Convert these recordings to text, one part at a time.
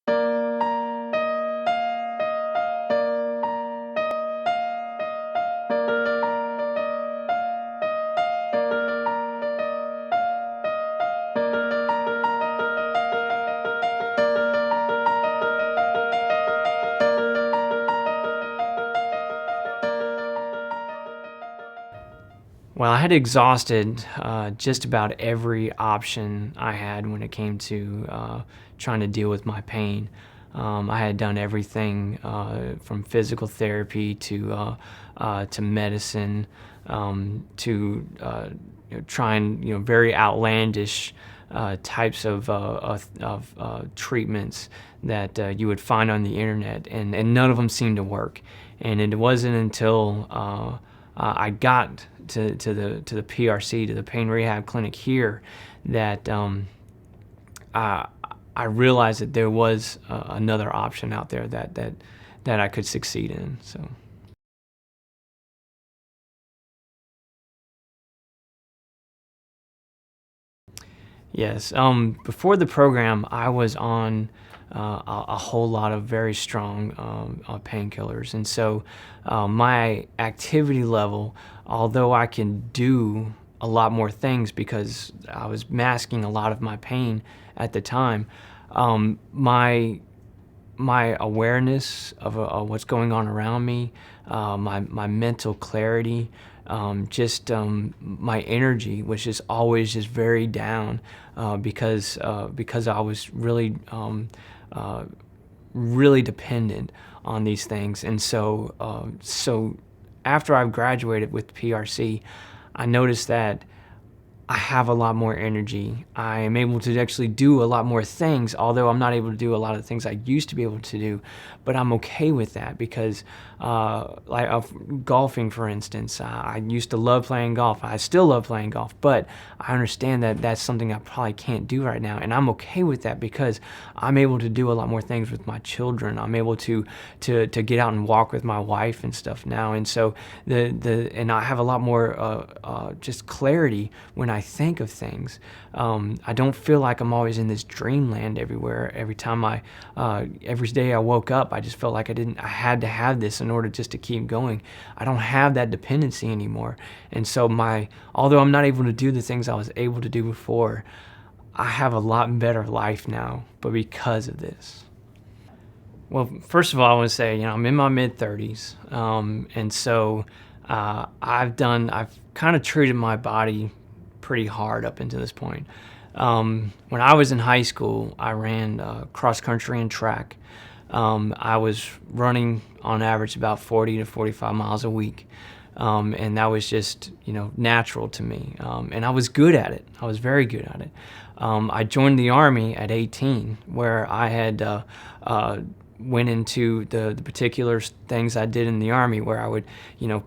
Well, I had exhausted just about every option I had when it came to trying to deal with my pain. I had done everything from physical therapy to medicine, to trying very outlandish types of treatments that you would find on the internet, and none of them seemed to work. And it wasn't until I got to the PRC, to the Pain Rehab Clinic here, that I realized that there was another option out there that I could succeed in. So. Yes. Before the program, I was on a whole lot of very strong painkillers, and so my activity level, although I can do a lot more things because I was masking a lot of my pain at the time, my awareness of what's going on around me, my mental clarity, my energy was just always just very down because I was really dependent on these things. And so after I've graduated with PRC, I noticed that I have a lot more energy. I am able to actually do a lot more things, although I'm not able to do a lot of the things I used to be able to do. But I'm okay with that because, golfing, for instance, I used to love playing golf. I still love playing golf, but I understand that that's something I probably can't do right now, and I'm okay with that because I'm able to do a lot more things with my children. I'm able to get out and walk with my wife and stuff now, and so and I have a lot more just clarity when I think of things. I don't feel like I'm always in this dreamland everywhere. Every day I woke up, I just felt like I had to have this in order just to keep going. I don't have that dependency anymore. And so although I'm not able to do the things I was able to do before, I have a lot better life now, but because of this. Well, first of all, I want to say, I'm in my mid-30s, and so I've kind of treated my body pretty hard up until this point. When I was in high school, I ran cross country and track. I was running on average about 40 to 45 miles a week. And that was just, natural to me. And I was good at it. I was very good at it. I joined the Army at 18, where I had went into the particular things I did in the Army, where I would,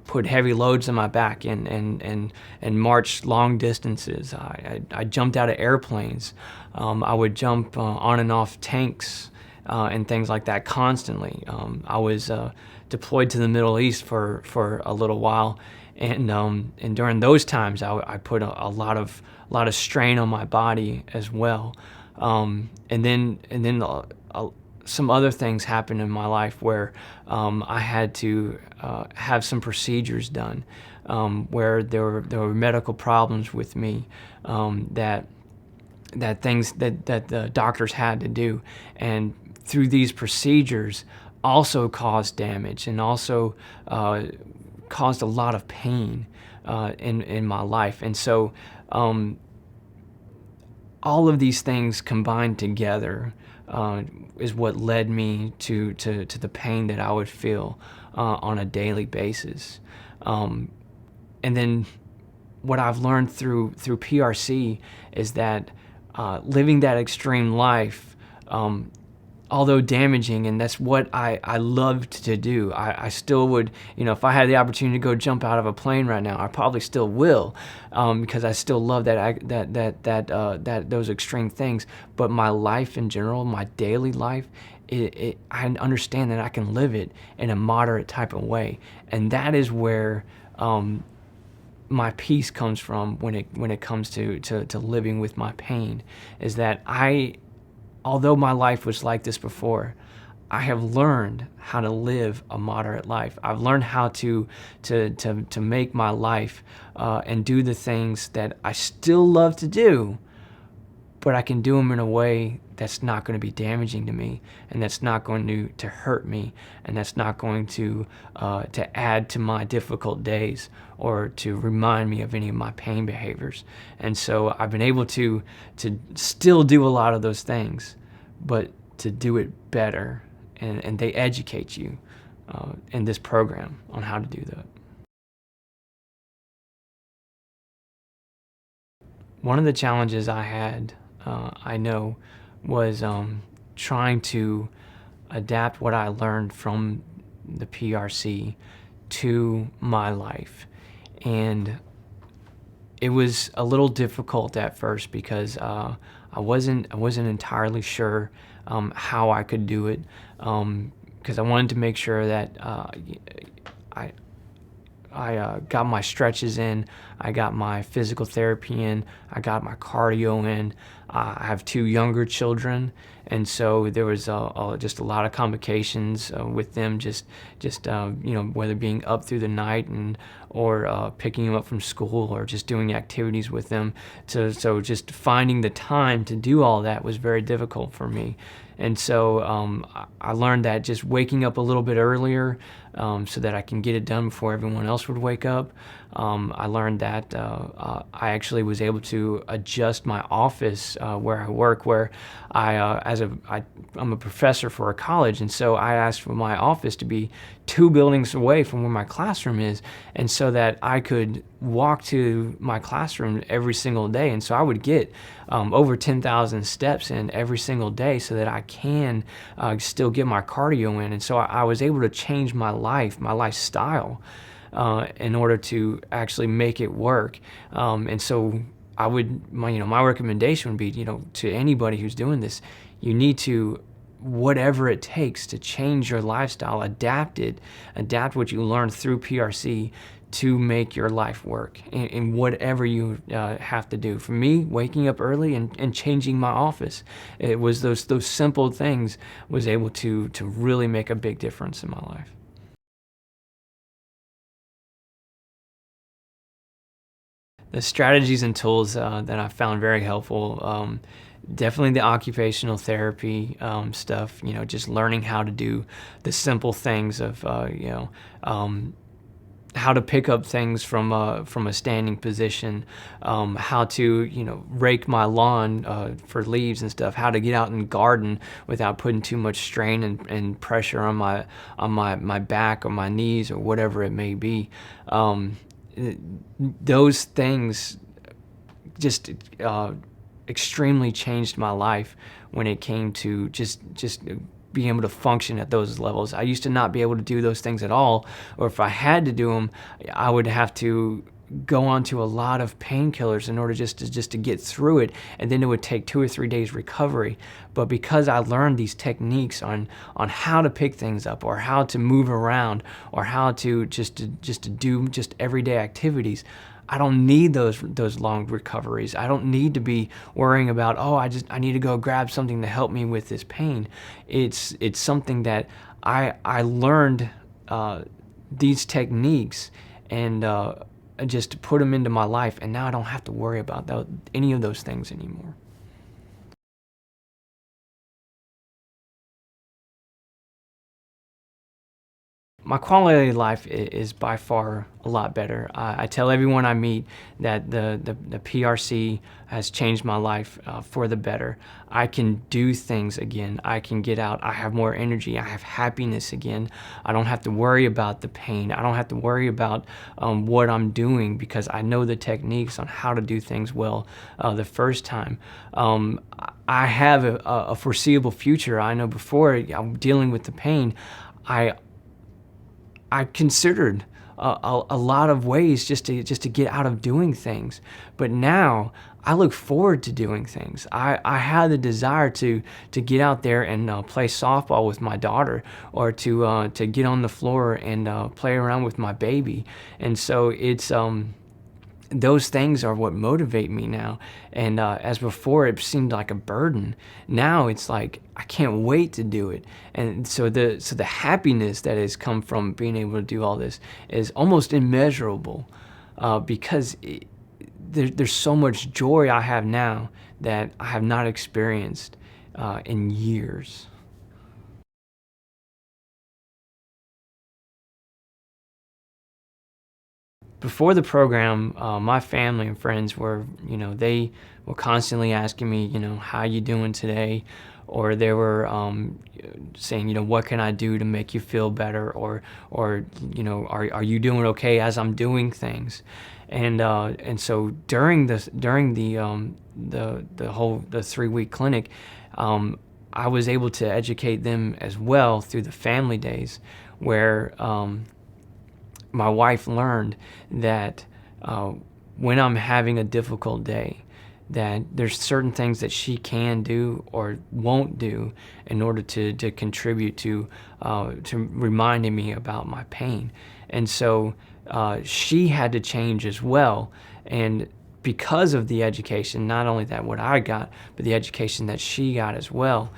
put heavy loads on my back and march long distances. I jumped out of airplanes. I would jump on and off tanks and things like that constantly. I was deployed to the Middle East for a little while, and during those times I put a lot of strain on my body as well. And then some other things happened in my life where I had to have some procedures done, where there were medical problems with me, that things that the doctors had to do, and through these procedures also caused damage and also caused a lot of pain in my life. And so all of these things combined together is what led me to the pain that I would feel on a daily basis. And then what I've learned through PRC is that living that extreme life, although damaging, and that's what I loved to do. I still would, if I had the opportunity to go jump out of a plane right now, I probably still will, because I still love those extreme things. But my life in general, my daily life, I understand that I can live it in a moderate type of way, and that is where my peace comes from when it comes to living with my pain. Is that although my life was like this before, I have learned how to live a moderate life. I've learned how to make my life and do the things that I still love to do, but I can do them in a way that's not going to be damaging to me, and that's not going to hurt me, and that's not going to add to my difficult days or to remind me of any of my pain behaviors. And so I've been able to still do a lot of those things, but to do it better. And they educate you in this program on how to do that. One of the challenges I had, I know, was trying to adapt what I learned from the PRC to my life. And it was a little difficult at first because I wasn't entirely sure how I could do it, because I wanted to make sure that I got my stretches in, I got my physical therapy in, I got my cardio in. I have two younger children, and so there was just a lot of complications with them, just whether being up through the night or picking them up from school or just doing activities with them. So just finding the time to do all that was very difficult for me. And so I learned that just waking up a little bit earlier so that I can get it done before everyone else would wake up. I learned that I actually was able to adjust my office where I work, where I'm a professor for a college, and so I asked for my office to be 2 buildings away from where my classroom is, and so that I could walk to my classroom every single day. And so I would get over 10,000 steps in every single day so that I can still get my cardio in. And so I was able to change my lifestyle in order to actually make it work. And so my recommendation would be, to anybody who's doing this, you need to, whatever it takes to change your lifestyle, adapt what you learned through PRC to make your life work in whatever you have to do. For me, waking up early and changing my office, it was those simple things was able to really make a big difference in my life. The strategies and tools that I found very helpful, definitely the occupational therapy stuff, just learning how to do the simple things of, how to pick up things from a standing position, how to rake my lawn for leaves and stuff, how to get out and garden without putting too much strain and pressure on my back or my knees or whatever it may be. Those things just extremely changed my life when it came to just being able to function at those levels. I used to not be able to do those things at all, or if I had to do them, I would have to go onto a lot of painkillers in order just to get through it, and then it would take 2 or 3 days recovery. But because I learned these techniques on how to pick things up, or how to move around, or how to just to do just everyday activities, I don't need those long recoveries. I don't need to be worrying about, I need to go grab something to help me with this pain. It's something that I learned these techniques and just to put them into my life, and now I don't have to worry about any of those things anymore. My quality of life is by far a lot better. I tell everyone I meet that the PRC has changed my life for the better. I can do things again. I can get out. I have more energy. I have happiness again. I don't have to worry about the pain. I don't have to worry about what I'm doing, because I know the techniques on how to do things well the first time. I have a foreseeable future. I know before I'm dealing with the pain, I considered a lot of ways just to get out of doing things, but now I look forward to doing things. I had the desire to get out there and play softball with my daughter, or to get on the floor and play around with my baby, and so those things are what motivate me now. And as before, it seemed like a burden. Now it's like I can't wait to do it. And so the happiness that has come from being able to do all this is almost immeasurable, because there's so much joy I have now that I have not experienced in years. Before the program, my family and friends were, they were constantly asking me, how you doing today? Or they were saying, what can I do to make you feel better? Or are you doing okay as I'm doing things? And so during the 3-week clinic, I was able to educate them as well through the family days, where my wife learned that when I'm having a difficult day, that there's certain things that she can do or won't do in order to contribute to reminding me about my pain. And so she had to change as well. And because of the education, not only that what I got, but the education that she got as well,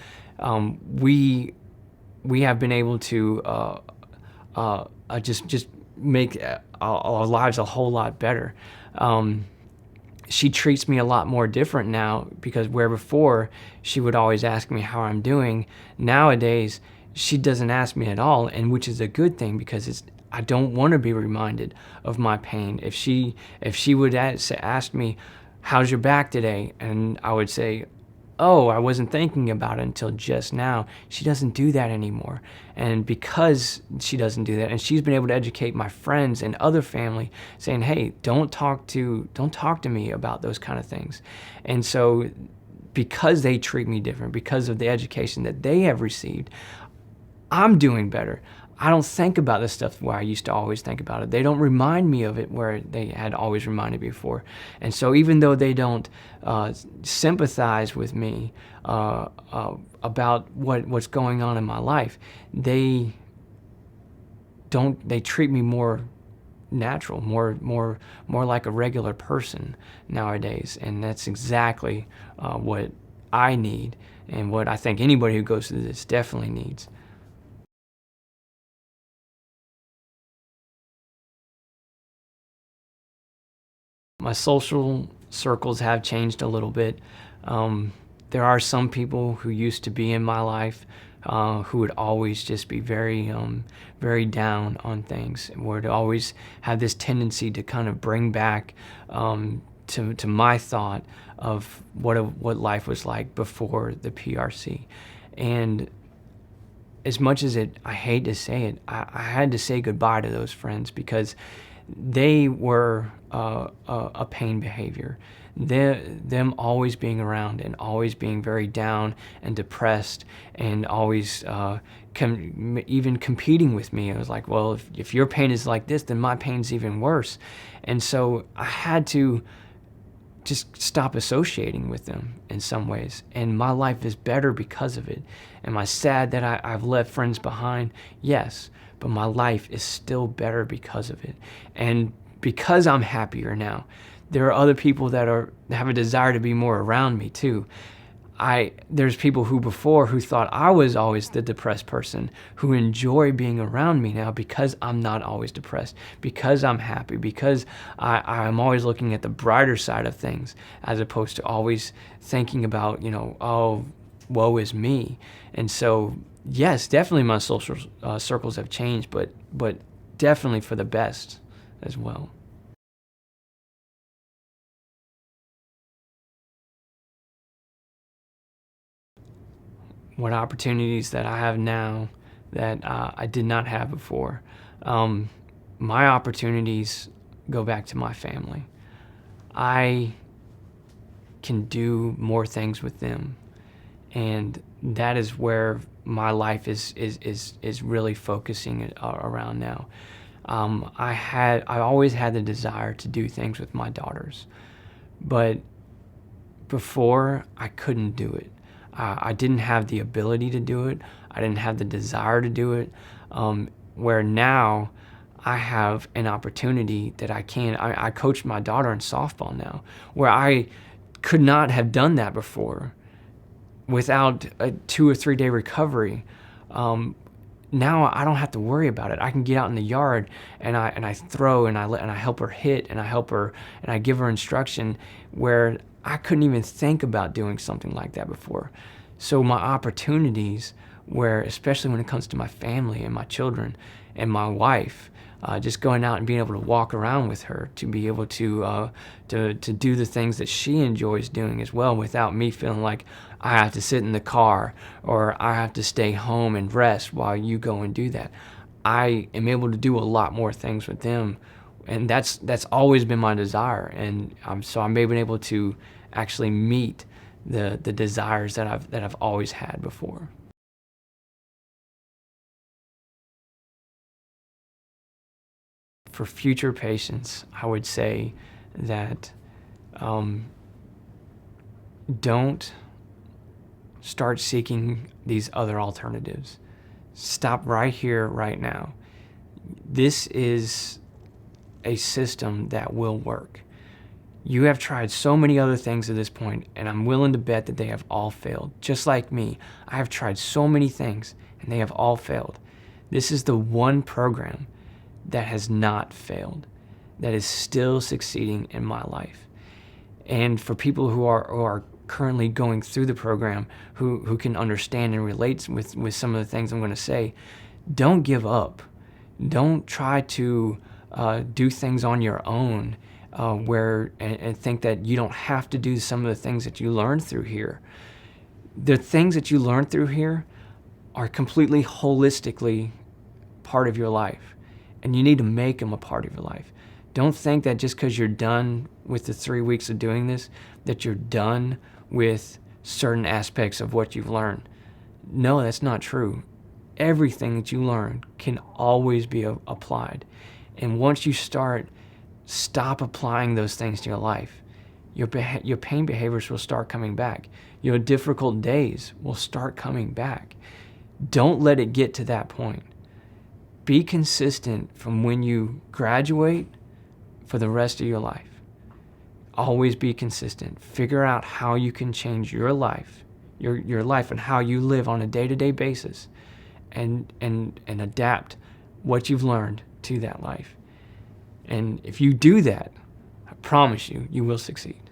we have been able to just make our lives a whole lot better. She treats me a lot more different now, because where before she would always ask me how I'm doing, nowadays she doesn't ask me at all, and which is a good thing, because I don't want to be reminded of my pain. If she would ask me, how's your back today? And I would say, oh, I wasn't thinking about it until just now. She doesn't do that anymore. And because she doesn't do that, and she's been able to educate my friends and other family, saying, hey, don't talk to me about those kind of things. And so because they treat me different, because of the education that they have received, I'm doing better. I don't think about this stuff where I used to always think about it. They don't remind me of it where they had always reminded me before. And so even though they don't sympathize with me about what's going on in my life, they treat me more natural, more like a regular person nowadays. And that's exactly what I need, and what I think anybody who goes through this definitely needs. My social circles have changed a little bit. There are some people who used to be in my life who would always just be very down on things, and would always have this tendency to kind of bring back to my thought of what life was like before the PRC. And as much as I hate to say it, I had to say goodbye to those friends, because they were a pain behavior. Them always being around and always being very down and depressed, and always even competing with me. I was like, well, if your pain is like this, then my pain's even worse. And so I had to just stop associating with them in some ways. And my life is better because of it. Am I sad that I've left friends behind? Yes, but my life is still better because of it. And because I'm happier now, there are other people that have a desire to be more around me too. There's people who thought I was always the depressed person, who enjoy being around me now, because I'm not always depressed, because I'm happy, because I'm always looking at the brighter side of things, as opposed to always thinking about, oh, woe is me. And so, yes, definitely my social circles have changed, but definitely for the best as well. What opportunities that I have now that I did not have before. My opportunities go back to my family. I can do more things with them, and that is where my life is really focusing around now. I always had the desire to do things with my daughters, but before I couldn't do it. I didn't have the ability to do it. I didn't have the desire to do it. Where now I have an opportunity that I coach my daughter in softball now, where I could not have done that before without a 2 or 3 day recovery. Now I don't have to worry about it. I can get out in the yard and I throw and I help her hit and I help her and I give her instruction where I couldn't even think about doing something like that before. So my opportunities, where especially when it comes to my family and my children and my wife, just going out and being able to walk around with her, to be able to do the things that she enjoys doing as well, without me feeling like I have to sit in the car or I have to stay home and rest while you go and do that. I am able to do a lot more things with them, and that's always been my desire. And so I'm able to actually meet the desires that I've always had before. For future patients, I would say that don't start seeking these other alternatives. Stop right here, right now. This is a system that will work. You have tried so many other things at this point, and I'm willing to bet that they have all failed. Just like me, I have tried so many things, and they have all failed. This is the one program that has not failed, that is still succeeding in my life. And for people who are currently going through the program, who can understand and relate with some of the things I'm going to say, don't give up. Don't try to do things on your own and think that you don't have to do some of the things that you learned through here. The things that you learned through here are completely holistically part of your life, and you need to make them a part of your life. Don't think that just because you're done with the 3 weeks of doing this, that you're done with certain aspects of what you've learned. No, that's not true. Everything that you learn can always be applied. And once you stop applying those things to your life, your pain behaviors will start coming back. Your difficult days will start coming back. Don't let it get to that point. Be consistent from when you graduate for the rest of your life. Always be consistent. Figure out how you can change your life, your life and how you live on a day-to-day basis, and adapt what you've learned to that life. And if you do that, I promise you, you will succeed.